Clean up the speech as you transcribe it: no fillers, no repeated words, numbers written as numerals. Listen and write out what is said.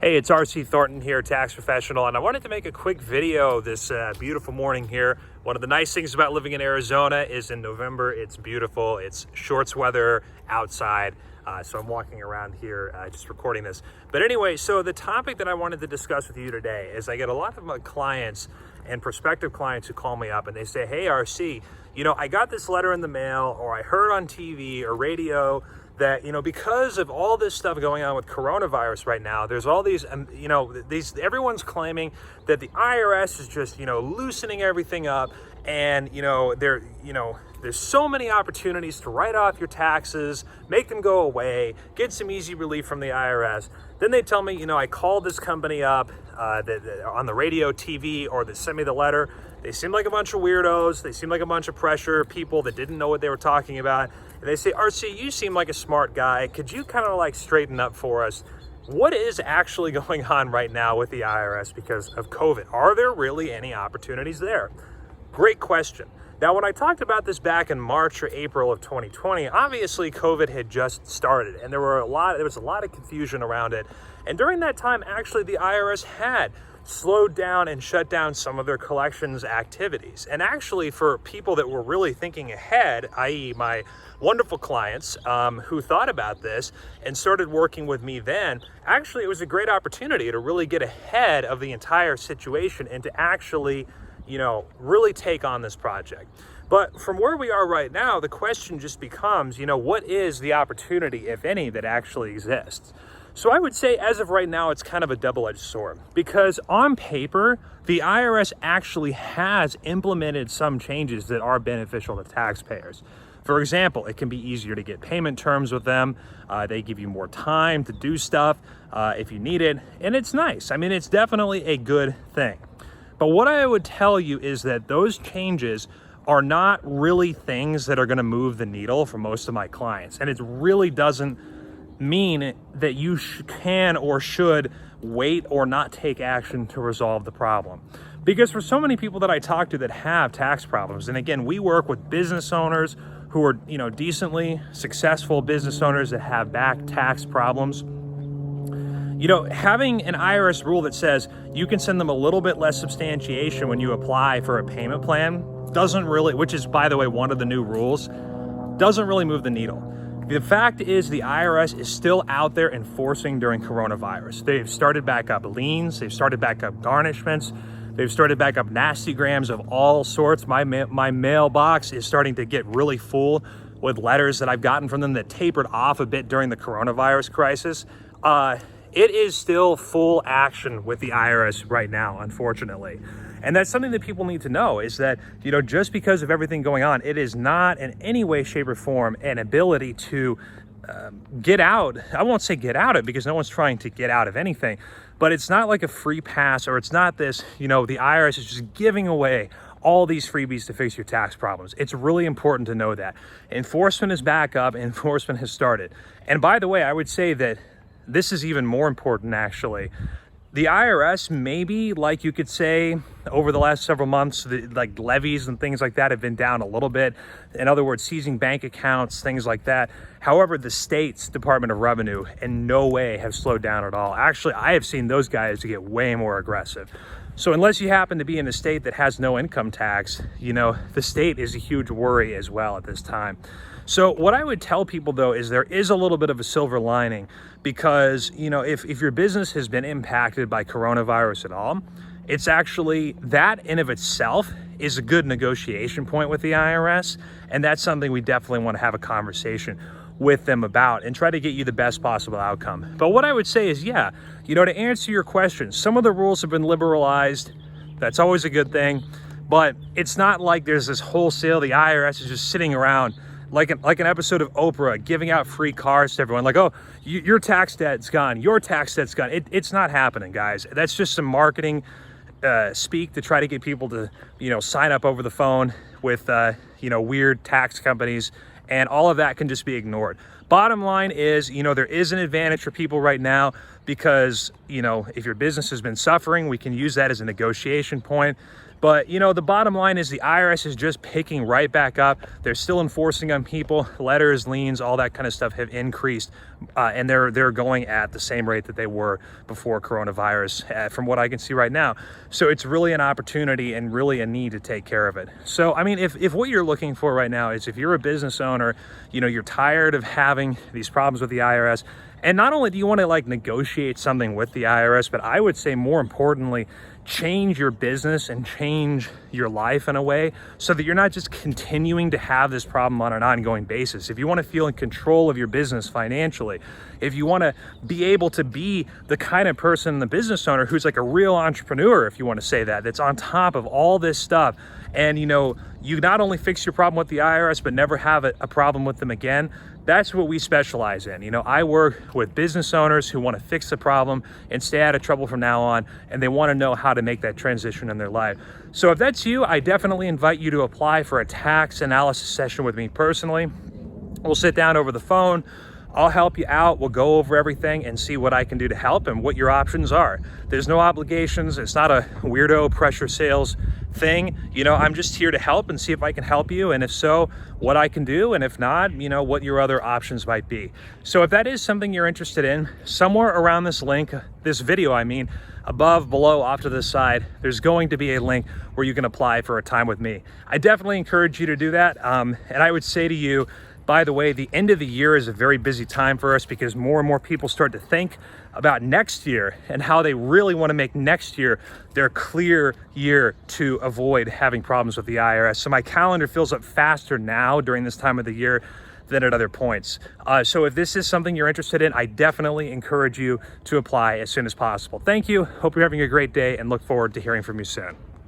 Hey, it's RC Thornton here, tax professional, and I wanted to make a quick video this beautiful morning here. One of the nice things about living in Arizona is in November, it's beautiful. It's shorts weather outside, so I'm walking around here just recording this. But anyway, so the topic that I wanted to discuss with you today is I get a lot of my clients and prospective clients who call me up and they say, hey, RC, I got this letter in the mail, or I heard on TV or radio that, because of all this stuff going on with coronavirus right now, there's all these, everyone's claiming that the IRS is just, loosening everything up. And, there's so many opportunities to write off your taxes, make them go away, get some easy relief from the IRS. Then they tell me, I called this company up on the radio, TV, or they sent me the letter. They seem like a bunch of weirdos. They seem like a bunch of pressure people that didn't know what they were talking about. And they say, RC, you seem like a smart guy. Could you kind of straighten up for us? What is actually going on right now with the IRS because of COVID? Are there really any opportunities there? Great question. Now, when I talked about this back in March or April of 2020, obviously COVID had just started and there was a lot of confusion around it. And during that time, actually, the IRS had slowed down and shut down some of their collections activities. And actually, for people that were really thinking ahead, i.e. my wonderful clients who thought about this and started working with me then, actually, it was a great opportunity to really get ahead of the entire situation and to actually really take on this project. But from where we are right now, the question just becomes, what is the opportunity, if any, that actually exists? So I would say as of right now, it's kind of a double-edged sword because on paper, the IRS actually has implemented some changes that are beneficial to taxpayers. For example, it can be easier to get payment terms with them. They give you more time to do stuff if you need it. And it's nice. I mean, it's definitely a good thing. But what I would tell you is that those changes are not really things that are going to move the needle for most of my clients. And it really doesn't mean that you can or should wait or not take action to resolve the problem. Because for so many people that I talk to that have tax problems, and again, we work with business owners who are, decently successful business owners that have back tax problems. Having an IRS rule that says you can send them a little bit less substantiation when you apply for a payment plan doesn't really, which is, by the way, one of the new rules, doesn't really move the needle. The fact is the IRS is still out there enforcing during coronavirus. They've started back up liens, they've started back up garnishments, they've started back up nastygrams of all sorts. My mailbox is starting to get really full with letters that I've gotten from them that tapered off a bit during the coronavirus crisis. It is still full action with the IRS right now, unfortunately. And that's something that people need to know is that, just because of everything going on, it is not in any way, shape, or form an ability to get out. I won't say get out of it because no one's trying to get out of anything, but it's not like a free pass, or it's not this, the IRS is just giving away all these freebies to fix your tax problems. It's really important to know that. Enforcement is back up, enforcement has started. And by the way, I would say that this is even more important, actually. The IRS, maybe, like you could say, over the last several months, like levies and things like that have been down a little bit. In other words, seizing bank accounts, things like that. However, the state's Department of Revenue in no way have slowed down at all. Actually, I have seen those guys get way more aggressive. So unless you happen to be in a state that has no income tax, the state is a huge worry as well at this time. So what I would tell people, though, is there is a little bit of a silver lining because, if your business has been impacted by coronavirus at all, it's actually that in of itself is a good negotiation point with the IRS. And that's something we definitely want to have a conversation with them about and try to get you the best possible outcome. But what I would say is, to answer your question, some of the rules have been liberalized. That's always a good thing. But it's not like there's this wholesale, the IRS is just sitting around like an episode of Oprah giving out free cars to everyone. Like, oh, your tax debt's gone. Your tax debt's gone. It's not happening, guys. That's just some marketing speak to try to get people to, sign up over the phone with, weird tax companies. And all of that can just be ignored. Bottom line is, there is an advantage for people right now because, if your business has been suffering, we can use that as a negotiation point. But you know, the bottom line is the IRS is just picking right back up. They're still enforcing on people. Letters, liens, all that kind of stuff have increased, and they're going at the same rate that they were before coronavirus, from what I can see right now. So it's really an opportunity and really a need to take care of it. So I mean, if what you're looking for right now is, if you're a business owner, you know, you're tired of having these problems with the IRS, and not only do you want to like negotiate something with the IRS, but I would say more importantly, change your business and change your life in a way so that you're not just continuing to have this problem on an ongoing basis. If you want to feel in control of your business financially, if you want to be able to be the kind of person, the business owner who's like a real entrepreneur, if you want to say that, that's on top of all this stuff, and you know, you not only fix your problem with the IRS but never have a problem with them again, that's what we specialize in. You know, I work with business owners who want to fix the problem and stay out of trouble from now on, and they want to know how to make that transition in their life. So if that's you, I definitely invite you to apply for a tax analysis session with me personally. We'll sit down over the phone. I'll help you out. We'll go over everything and see what I can do to help and what your options are. There's no obligations. It's not a weirdo pressure sales thing. You know, I'm just here to help and see if I can help you, and if so, what I can do, and if not, you know, what your other options might be. So if that is something you're interested in, somewhere around this link, this video, I mean, above, below, off to the side, there's going to be a link where you can apply for a time with me. I definitely encourage you to do that. And I would say to you, by the way, the end of the year is a very busy time for us because more and more people start to think about next year and how they really want to make next year their clear year to avoid having problems with the IRS. So my calendar fills up faster now during this time of the year than at other points. So if this is something you're interested in, I definitely encourage you to apply as soon as possible. Thank you. Hope you're having a great day and look forward to hearing from you soon.